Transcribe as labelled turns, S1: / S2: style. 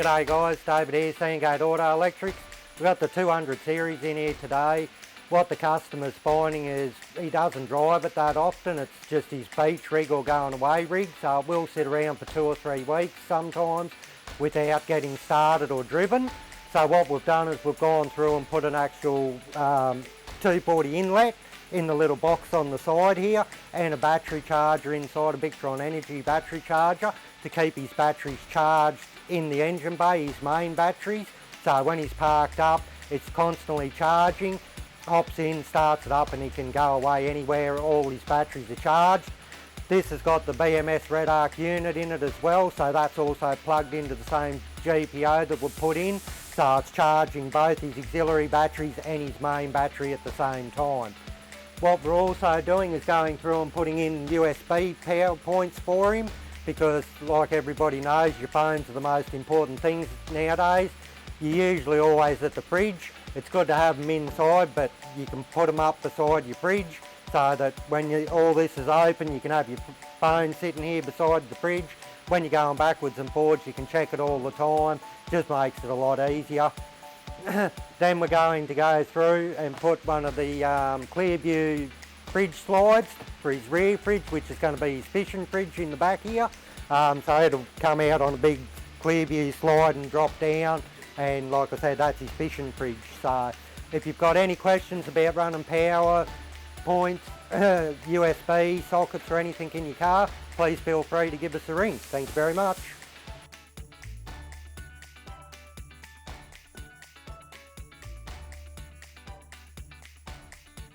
S1: G'day guys, David here, Sandgate Auto Electrics. We've got the 200 series in here today. What the customer's finding is he doesn't drive it that often. It's just his beach rig or going away rig, so it will sit around for 2 or 3 weeks sometimes without getting started or driven. So what we've done is we've gone through and put an actual 240 inlet in the little box on the side here, and a battery charger inside, a Victron Energy battery charger, to keep his batteries charged in the engine bay, his main batteries. So when he's parked up, it's constantly charging, hops in, starts it up, and he can go away anywhere, all his batteries are charged. This has got the BMS Red Arc unit in it as well, so that's also plugged into the same GPO that we put in, so it's charging both his auxiliary batteries and his main battery at the same time. What we're also doing is going through and putting in USB power points for him, because like everybody knows, your phones are the most important things nowadays. You're usually always at the fridge. It's good to have them inside, but you can put them up beside your fridge so that when all this is open, you can have your phone sitting here beside the fridge. When you're going backwards and forwards, you can check it all the time. Just makes it a lot easier. Then we're going to go through and put one of the Clearview fridge slides for his rear fridge, which is going to be his fishing fridge in the back here. So it'll come out on a big Clearview slide and drop down, and like I said, that's his fishing fridge. So if you've got any questions about running power points, USB sockets or anything in your car, please feel free to give us a ring. Thanks very much.